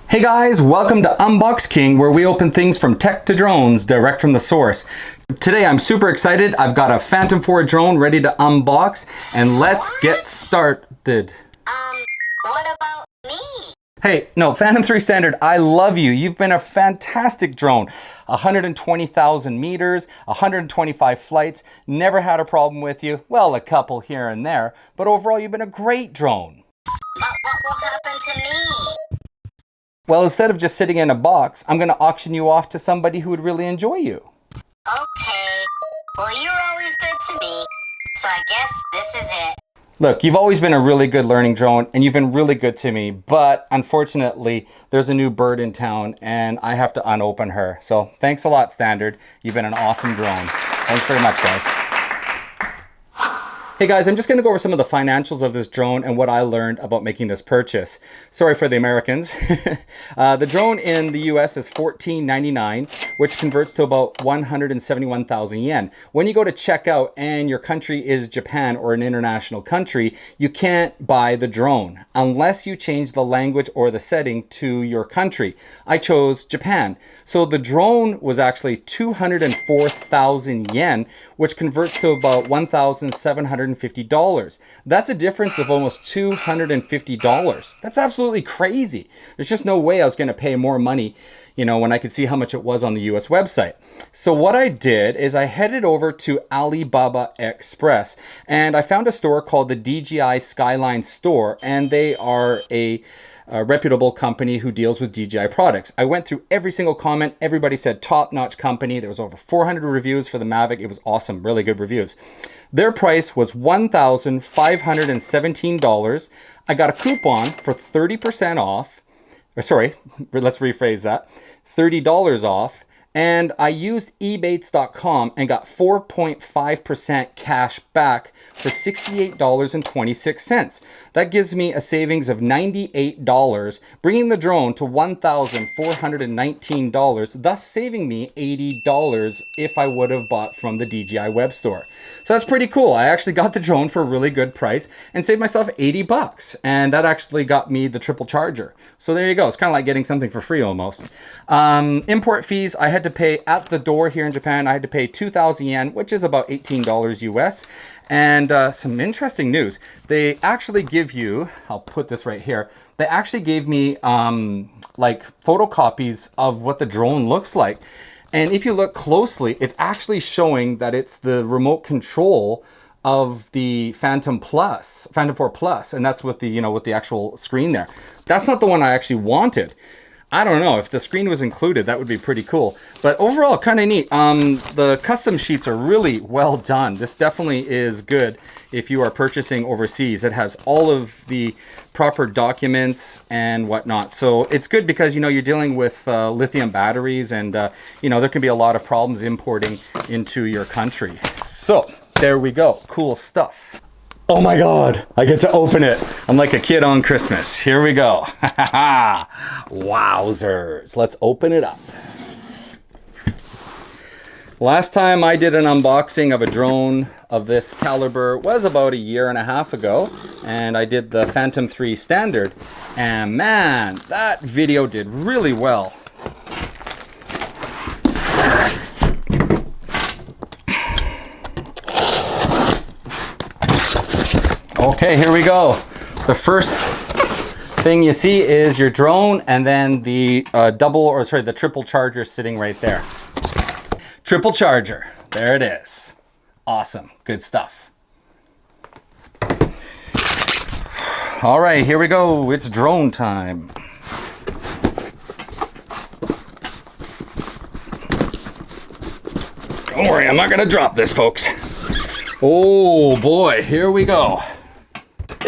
Hey guys, welcome to Unboxking, where we open things from tech to drones direct from the source. Today I'm super excited. I've got a Phantom 4 drone ready to unbox, and let's get started. What about me? Hey, no, Phantom 3 Standard, I love you. You've been a fantastic drone. 120,000 meters, 125 flights, never had a problem with you. Well, a couple here and there, but overall you've been a great drone. But what will happen to me? Well, instead of just sitting in a box, I'm going to auction you off to somebody who would really enjoy you. Okay. Well, you're always good to me, so I guess this is it. Look, you've always been a really good learning drone, and you've been really good to me, but unfortunately, there's a new bird in town, and I have to unopen her. So thanks a lot, Standard. You've been an awesome drone. Thanks very much, guys. Hey guys, I'm just going to go over some of the financials of this drone and what I learned about making this purchase. Sorry for the Americans. The drone in the US is $14.99, which converts to about 171,000 yen. When you go to checkout and your country is Japan or an international country, you can't buy the drone unless you change the language or the setting to your country. I chose Japan. So the drone was actually 204,000 yen, which converts to about $1,750. That's a difference of almost $250. That's absolutely crazy. There's just no way I was going to pay more money, when I could see how much it was on the US website. So what I did is I headed over to Alibaba Express, and I found a store called the DJI Skyline Store, and they are a reputable company who deals with DJI products. I went through every single comment. Everybody said top-notch company. There was over 400 reviews for the Mavic. It was awesome, really good reviews. Their price was $1,517. I got a coupon for 30% off. Sorry, let's rephrase that. $30 off. And I used ebates.com and got 4.5% cash back for $68.26. That gives me a savings of $98, bringing the drone to $1,419, thus saving me $80 if I would have bought from the DJI web store. So that's pretty cool. I actually got the drone for a really good price and saved myself $80, and that actually got me the triple charger. So there you go. It's kind of like getting something for free almost. Import fees, I had to pay at the door here in Japan. I had to pay 2,000 yen, which is about $18 US. And some interesting news. They actually give you, I'll put this right here. They actually gave me like photocopies of what the drone looks like. And if you look closely, it's actually showing that it's the remote control of the Phantom 4 Plus, and that's with the with the actual screen there. That's not the one I actually wanted. I don't know if the screen was included, that would be pretty cool. But overall, kind of neat. The custom sheets are really well done. This definitely is good if you are purchasing overseas. It has all of the proper documents and whatnot. So it's good because you're dealing with lithium batteries, and there can be a lot of problems importing into your country. So there we go. Cool stuff. Oh my God, I get to open it. I'm like a kid on Christmas. Here we go. Wowzers. Let's open it up. Last time I did an unboxing of a drone of this caliber was about 1.5 years ago, and I did the Phantom 3 Standard, and man, that video did really well. Okay, here we go. The first thing you see is your drone, and then the the triple charger sitting right there. Triple charger, there it is. Awesome, good stuff. All right, here we go. It's drone time. Don't worry, I'm not gonna drop this, folks. Oh boy, here we go.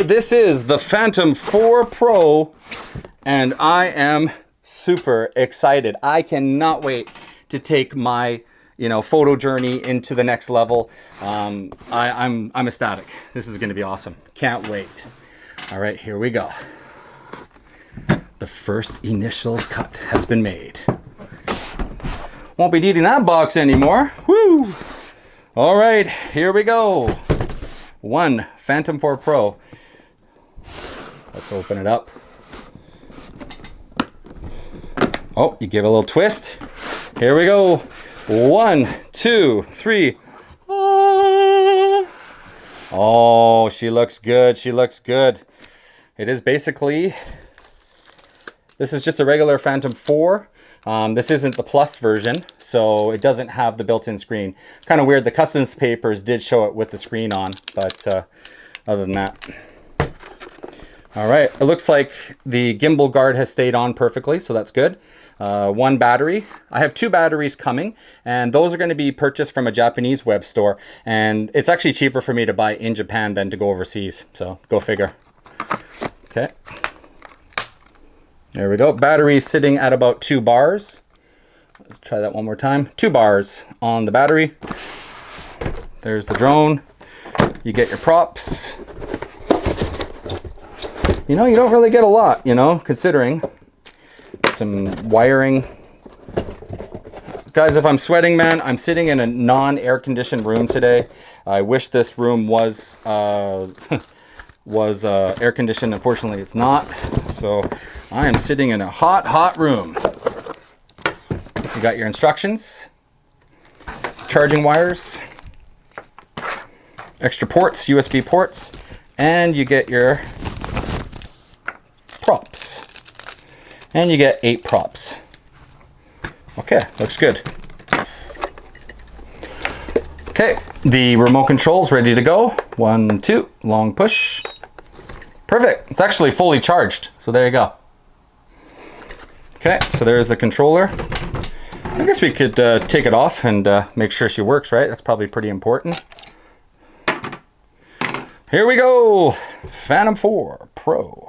This is the Phantom 4 Pro, and I am super excited. I cannot wait to take my photo journey into the next level. I'm ecstatic. This is going to be awesome. Can't wait. All right, here we go. The first initial cut has been made. Won't be needing that box anymore. Woo! All right, here we go. One Phantom 4 Pro. Let's open it up. Oh, you give it a little twist. Here we go. 1, 2, 3. Oh, she looks good. She looks good. It is basically, this is just a regular Phantom 4. This isn't the Plus version, so it doesn't have the built-in screen. Kind of weird. The customs papers did show it with the screen on, but other than that. All right, it looks like the gimbal guard has stayed on perfectly, so that's good. 1 battery. I have 2 batteries coming, and those are going to be purchased from a Japanese web store, and it's actually cheaper for me to buy in Japan than to go overseas, so go figure. Okay. There we go. Battery sitting at about 2 bars. Let's try that one more time. 2 bars on the battery. There's the drone. You get your props. You know, you don't really get a lot, you know, considering some wiring. Guys, if I'm sweating, man, I'm sitting in a non-air conditioned room today. I wish this room was air conditioned. Unfortunately, it's not. So I am sitting in a hot room. You got your instructions, charging wires, extra ports, USB ports, and you get your props. And you get 8 props. Okay, looks good. Okay, the remote control's ready to go. 1, 2, long push. Perfect, it's actually fully charged, so there you go. Okay, so there's the controller. I guess we could take it off and make sure she works, right? That's probably pretty important. Here we go, Phantom 4 Pro.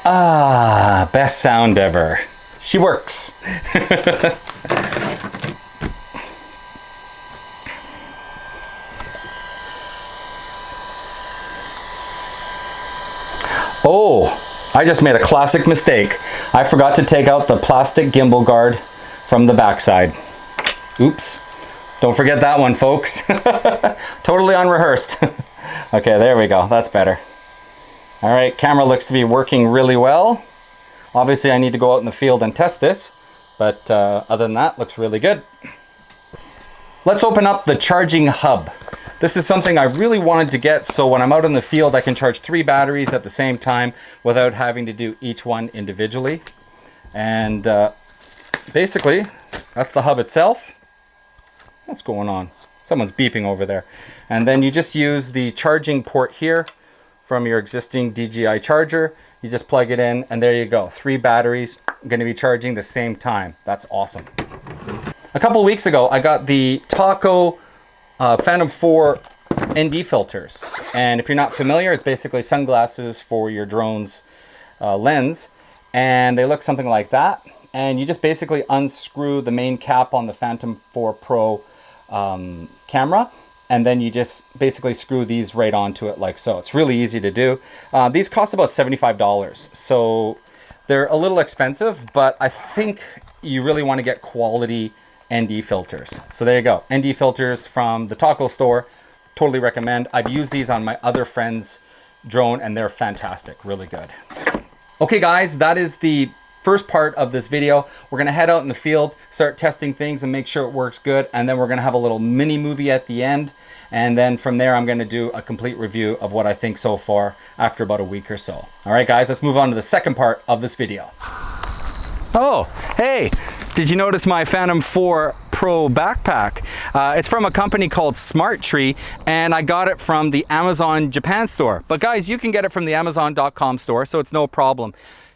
Ah, best sound ever. She works. Oh, I just made a classic mistake. I forgot to take out the plastic gimbal guard from the backside. Oops. Don't forget that one, folks. Totally unrehearsed. Okay, there we go. That's better. All right, camera looks to be working really well. Obviously, I need to go out in the field and test this, but other than that, looks really good. Let's open up the charging hub. This is something I really wanted to get, so when I'm out in the field, I can charge 3 batteries at the same time without having to do each one individually. And basically, that's the hub itself. What's going on? Someone's beeping over there. And then you just use the charging port here from your existing DJI charger. You just plug it in and there you go. 3 batteries going to be charging the same time. That's awesome. A couple of weeks ago, I got the Taco Phantom 4 ND filters. And if you're not familiar, it's basically sunglasses for your drone's lens. And they look something like that. And you just basically unscrew the main cap on the Phantom 4 Pro camera. And then you just basically screw these right onto it like so. It's really easy to do. These cost about $75. So they're a little expensive, but I think you really want to get quality ND filters. So there you go. ND filters from the Taco store. Totally recommend. I've used these on my other friend's drone and they're fantastic. Really good. Okay guys, that is the first part of this video. We're gonna head out in the field, start testing things and make sure it works good. And then we're gonna have a little mini movie at the end. And then from there, I'm gonna do a complete review of what I think so far after about a week or so. All right, guys, let's move on to the second part of this video. Oh, hey, did you notice my Phantom 4 Pro backpack? It's from a company called Smart Tree, and I got it from the Amazon Japan store. But guys, you can get it from the Amazon.com store, so it's no problem.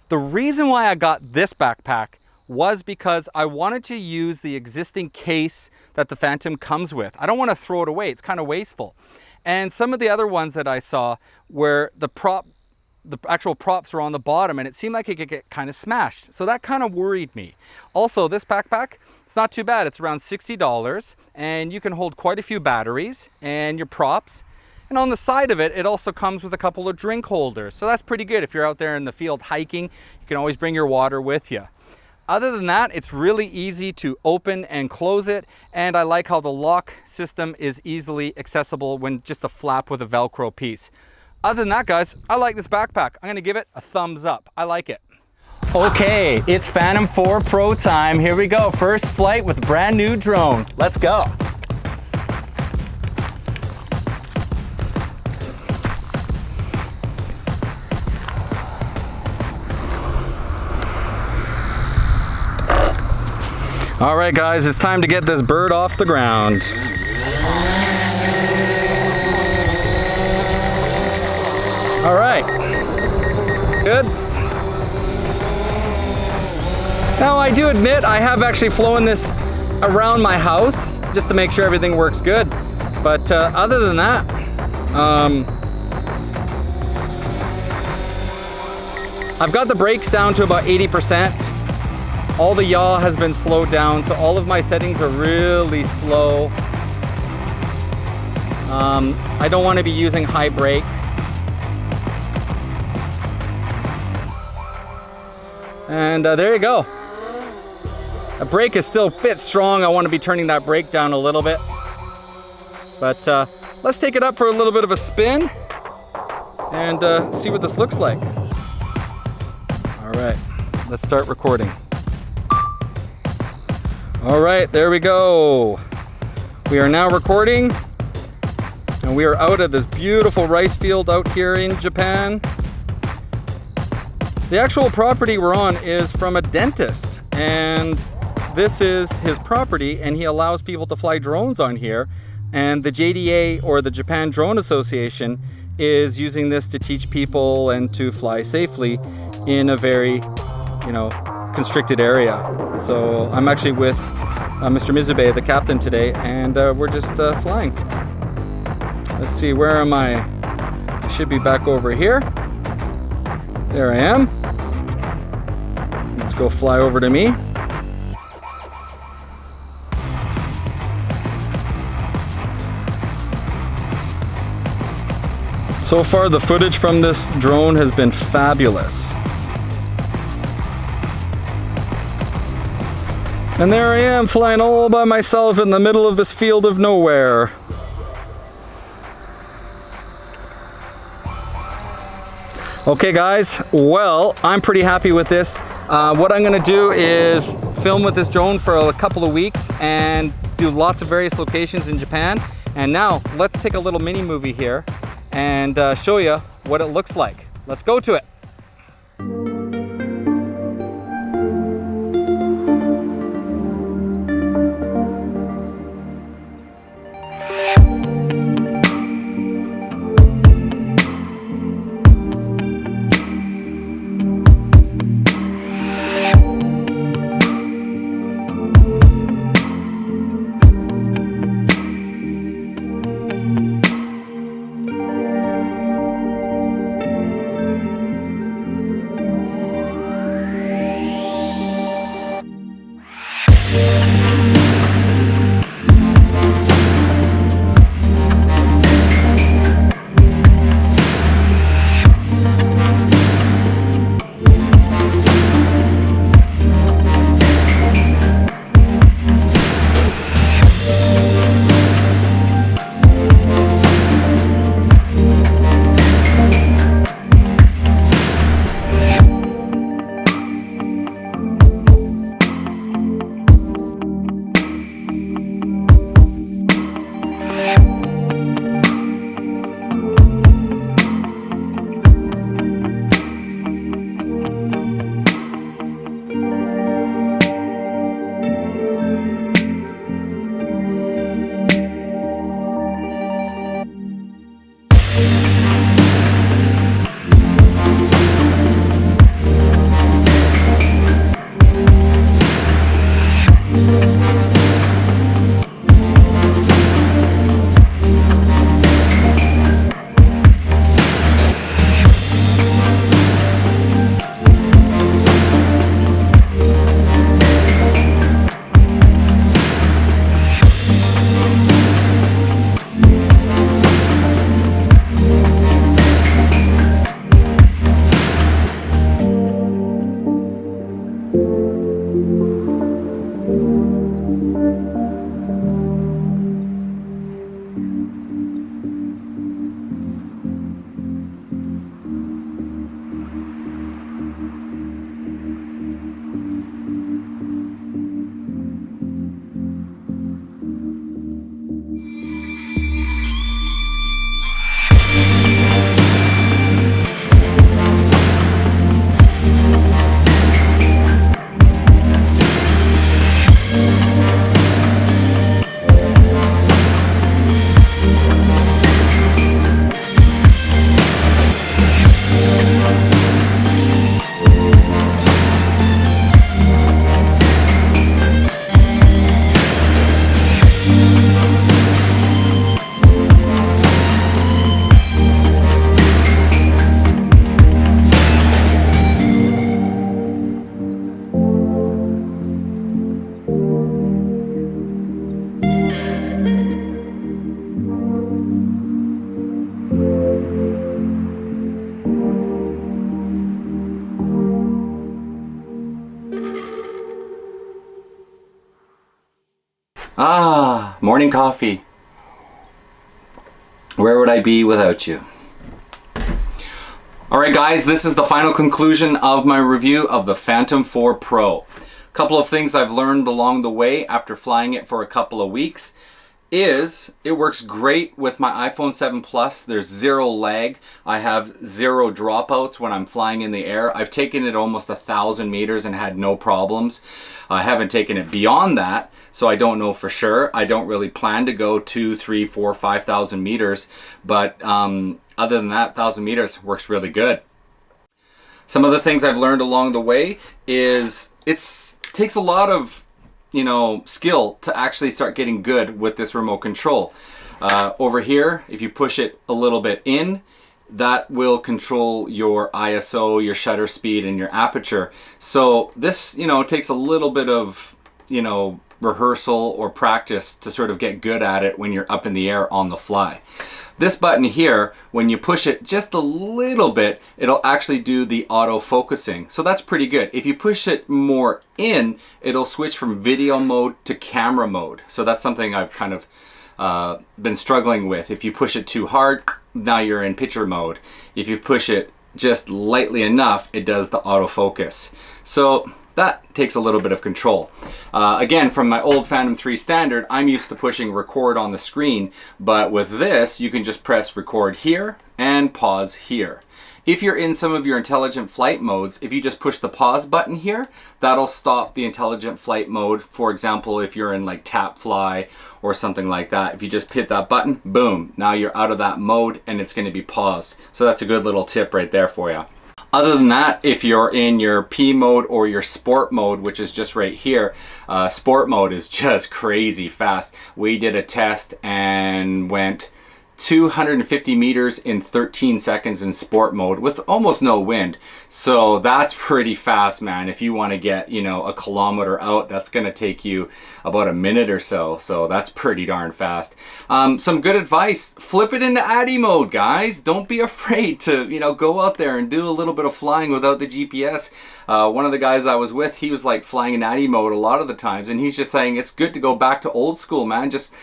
The reason why I got this backpack was because I wanted to use the existing case that the Phantom comes with. I don't want to throw it away. It's kind of wasteful. And some of the other ones that I saw where the actual props were on the bottom and it seemed like it could get kind of smashed. So that kind of worried me. Also, this backpack, it's not too bad. It's around $60 and you can hold quite a few batteries and your props. And on the side of it, it also comes with a couple of drink holders. So that's pretty good. If you're out there in the field hiking, you can always bring your water with you. Other than that, it's really easy to open and close it, and I like how the lock system is easily accessible when just a flap with a Velcro piece. Other than that, guys, I like this backpack. I'm gonna give it a thumbs up. I like it. Okay, it's Phantom 4 Pro time. Here we go. First flight with brand new drone. Let's go. All right, guys, it's time to get this bird off the ground. All right, good. Now, I do admit I have actually flown this around my house just to make sure everything works good. But other than that, I've got the brakes down to about 80%. All the yaw has been slowed down, so all of my settings are really slow. I don't want to be using high brake. And there you go. The brake is still a bit strong. I want to be turning that brake down a little bit. But let's take it up for a little bit of a spin and see what this looks like. All right, let's start recording. All right, there we go. We are now recording, and we are out at this beautiful rice field out here in Japan. The actual property we're on is from a dentist, and this is his property, and he allows people to fly drones on here. And the JDA, or the Japan Drone Association, is using this to teach people and to fly safely in a very, constricted area. So I'm actually with Mr. Mizube, the captain, today, and we're just flying. Let's see, where am I? I should be back over here. There I am. Let's go fly over to me. So far, the footage from this drone has been fabulous. And there I am, flying all by myself in the middle of this field of nowhere. Okay guys, well, I'm pretty happy with this. What I'm gonna do is film with this drone for a couple of weeks and do lots of various locations in Japan. And now, let's take a little mini movie here and show you what it looks like. Let's go to it. Ah, morning coffee. Where would I be without you? All right, guys, this is the final conclusion of my review of the Phantom 4 Pro. A couple of things I've learned along the way after flying it for a couple of weeks is it works great with my iPhone 7 Plus. There's zero lag. I have zero dropouts when I'm flying in the air. I've taken it almost 1,000 meters and had no problems. I haven't taken it beyond that, so I don't know for sure. I don't really plan to go 2, 3, 4, 5,000 meters, but other than that, 1,000 meters works really good. Some other things I've learned along the way is it takes a lot of skill to actually start getting good with this remote control. Over here, if you push it a little bit in, that will control your ISO, your shutter speed, and your aperture. So this, takes a little bit of, rehearsal or practice to sort of get good at it when you're up in the air on the fly. This button here, when you push it just a little bit, it'll actually do the auto focusing. So that's pretty good. If you push it more in, it'll switch from video mode to camera mode. So that's something I've kind of been struggling with. If you push it too hard, now you're in picture mode. If you push it just lightly enough, it does the autofocus. So that takes a little bit of control. Again, from my old Phantom 3 Standard, I'm used to pushing record on the screen, but with this, you can just press record here and pause here. If you're in some of your intelligent flight modes, if you just push the pause button here, that'll stop the intelligent flight mode. For example, if you're in like tap fly or something like that, if you just hit that button, boom, now you're out of that mode and it's going to be paused. So that's a good little tip right there for you. Other than that, if you're in your P mode or your sport mode, which is just right here, sport mode is just crazy fast. We did a test and went 250 meters in 13 seconds in sport mode with almost no wind. So that's pretty fast, man. If you want to get, a kilometer out, that's going to take you about a minute or so. So that's pretty darn fast. Some good advice, flip it into ADI mode, guys. Don't be afraid to, go out there and do a little bit of flying without the GPS. One of the guys I was with, he was like flying in ADI mode a lot of the times, and he's just saying it's good to go back to old school, man. Just,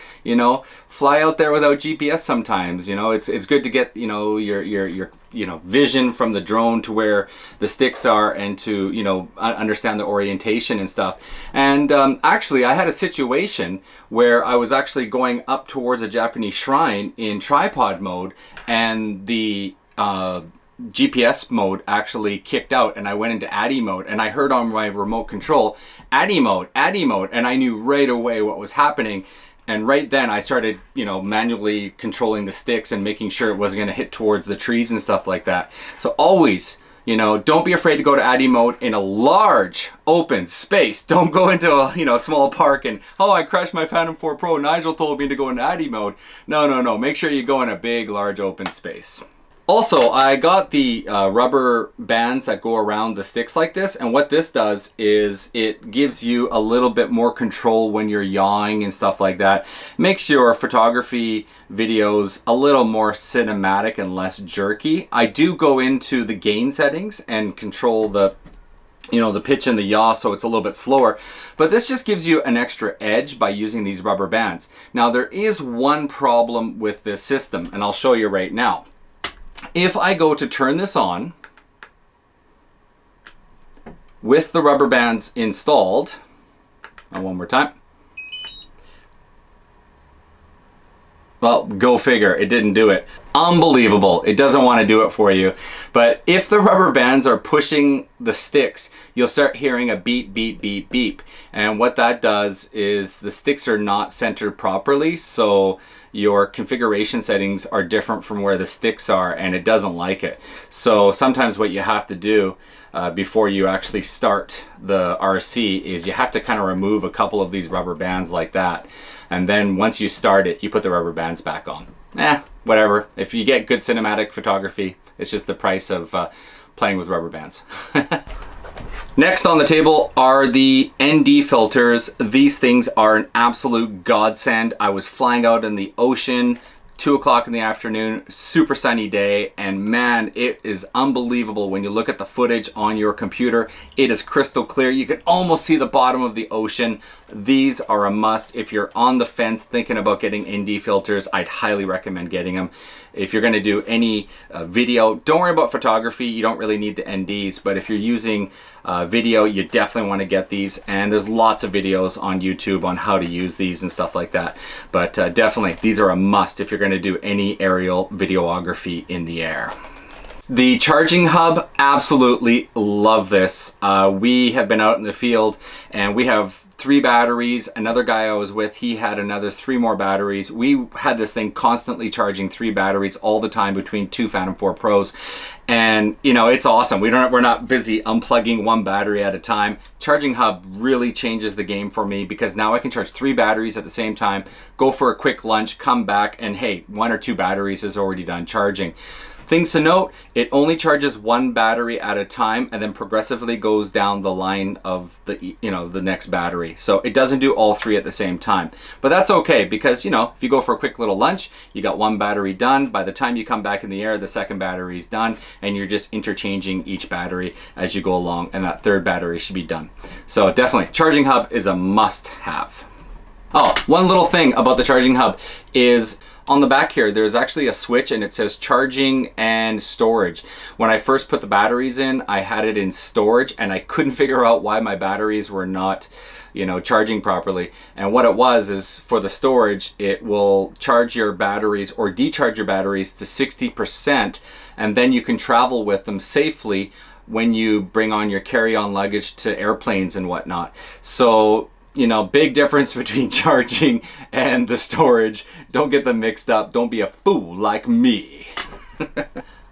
fly out there without GPS sometimes. It's good to get, your vision from the drone to where the sticks are and to, understand the orientation and stuff. And actually, I had a situation where I was actually going up towards a Japanese shrine in tripod mode, and the GPS mode actually kicked out and I went into ADI mode, and I heard on my remote control, ADI mode, and I knew right away what was happening. And right then I started, manually controlling the sticks and making sure it wasn't going to hit towards the trees and stuff like that. So always, don't be afraid to go to ADI mode in a large open space. Don't go into a, small park and, oh, I crashed my Phantom 4 Pro. Nigel told me to go into ADI mode. No. Make sure you go in a big, large open space. Also, I got the rubber bands that go around the sticks like this, and what this does is it gives you a little bit more control when you're yawing and stuff like that. Makes your photography videos a little more cinematic and less jerky. I do go into the gain settings and control the the pitch and the yaw, so it's a little bit slower, but this just gives you an extra edge by using these rubber bands. Now, there is one problem with this system, and I'll show you right now. If I go to turn this on with the rubber bands installed, one more time. Well, go figure, it didn't do it. Unbelievable, it doesn't want to do it for you. But if the rubber bands are pushing the sticks, you'll start hearing a beep, beep, beep, beep. And what that does is the sticks are not centered properly, so your configuration settings are different from where the sticks are, and it doesn't like it. So sometimes what you have to do before you actually start the RC is you have to kind of remove a couple of these rubber bands like that. And then once you start it, you put the rubber bands back on. Whatever. If you get good cinematic photography, it's just the price of playing with rubber bands. Next on the table are the ND filters. These things are an absolute godsend. I was flying out in the ocean 2 o'clock in the afternoon, super sunny day, and man, it is unbelievable when you look at the footage on your computer. It is crystal clear. You can almost see the bottom of the ocean. These are a must. If you're on the fence thinking about getting ND filters, I'd highly recommend getting them. If you're going to do any video, don't worry about photography. You don't really need the NDs, but if you're using video, you definitely want to get these, and there's lots of videos on YouTube on how to use these and stuff like that. But definitely, these are a must if you're going to do any aerial videography in the air. The charging hub, absolutely love this. We have been out in the field and we have 3 batteries. Another guy I was with, he had another 3 more batteries. We had this thing constantly charging 3 batteries all the time between 2 Phantom 4 Pros. And you know, it's awesome. We're not busy unplugging 1 battery at a time. Charging hub really changes the game for me because now I can charge 3 batteries at the same time, go for a quick lunch, come back, and hey, 1 or 2 batteries is already done charging. Things to note, it only charges 1 battery at a time and then progressively goes down the line of the, you know, the next battery. So it doesn't do all 3 at the same time. But that's okay because, you know, if you go for a quick little lunch, you got 1 battery done. By the time you come back in the air, the 2nd battery is done, and you're just interchanging each battery as you go along, and that 3rd battery should be done. So definitely, charging hub is a must-have. Oh, one little thing about the charging hub is on the back here, there's actually a switch and it says charging and storage. When I first put the batteries in, I had it in storage and I couldn't figure out why my batteries were not, you know, charging properly. And what it was is for the storage, it will charge your batteries or decharge your batteries to 60%, and then you can travel with them safely when you bring on your carry-on luggage to airplanes and whatnot. So, you know, big difference between charging and the storage. Don't get them mixed up. Don't be a fool like me.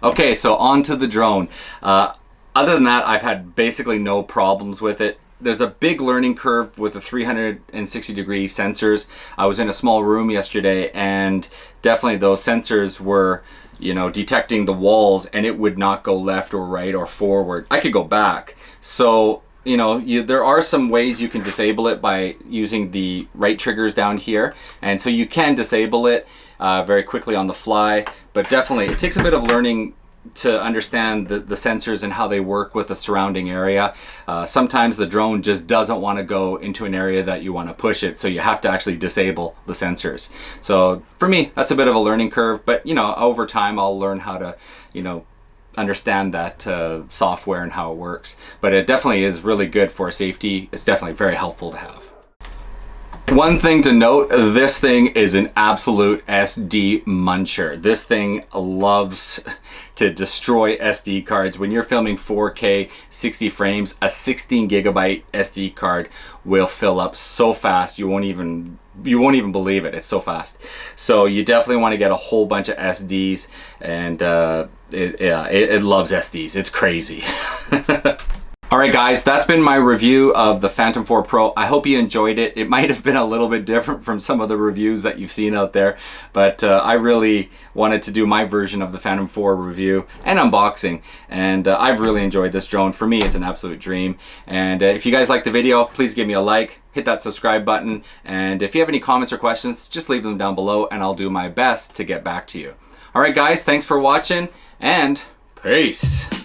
Okay, so on to the drone. Other than that, I've had basically no problems with it. There's a big learning curve with the 360-degree sensors. I was in a small room yesterday and definitely those sensors were, you know, detecting the walls, and it would not go left or right or forward. I could go back. So, you know, there are some ways you can disable it by using the right triggers down here, and so you can disable it very quickly on the fly, but definitely it takes a bit of learning to understand the sensors and how they work with the surrounding area. Sometimes the drone just doesn't want to go into an area that you want to push it, so you have to actually disable the sensors. So for me, that's a bit of a learning curve, but you know, over time I'll learn how to, you know, understand that software and how it works. But it definitely is really good for safety. It's definitely very helpful to have. One thing to note, this thing is an absolute SD muncher. This thing loves to destroy SD cards. When you're filming 4K 60 frames, a 16 gigabyte SD card will fill up so fast you won't even believe it. It's so fast. So you definitely want to get a whole bunch of SDs, and it loves SDs. It's crazy. Alright guys, that's been my review of the Phantom 4 Pro. I hope you enjoyed it. It might have been a little bit different from some of the reviews that you've seen out there, but I really wanted to do my version of the Phantom 4 review and unboxing, and I've really enjoyed this drone. For me, it's an absolute dream. And if you guys like the video, please give me a like, hit that subscribe button, and if you have any comments or questions, just leave them down below and I'll do my best to get back to you. Alright guys, thanks for watching, and peace!